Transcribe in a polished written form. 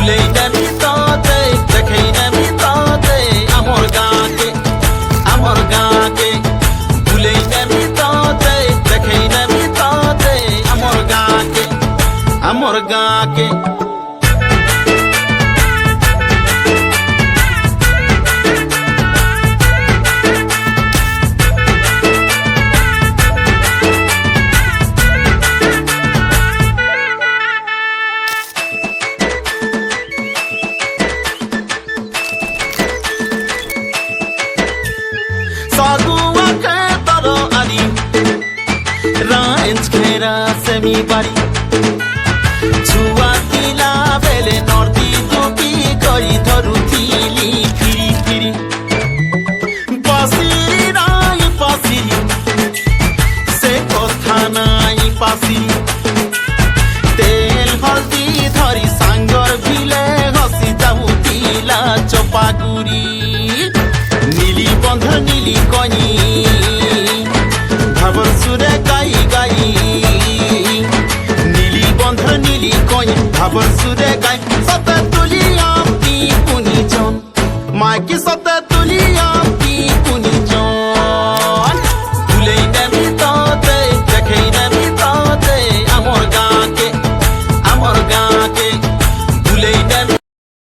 ভুলেই নেমি তাতে দেখেই নেমি তাতে আমার গাঁকে ভুলেই নেমি তাতে দেখেই নেমি তাতে আমার গাঁকে Sagua ke taro ali Ranch khera semi bari Chua tila bele nordi duki kori dharu tili firi Pasiri nai pasiri Se kotha nai pasiri Tel haldi dhari sangor bile hasi jabu tila chopaguri Neeli বন্ধ নীলি কনি ভাবর সুরে গাই নীলি বন্ধ নীলি কনি ভাবর সুরে গাই সতে তুলি আপনি পুনি জন মাইকি সতে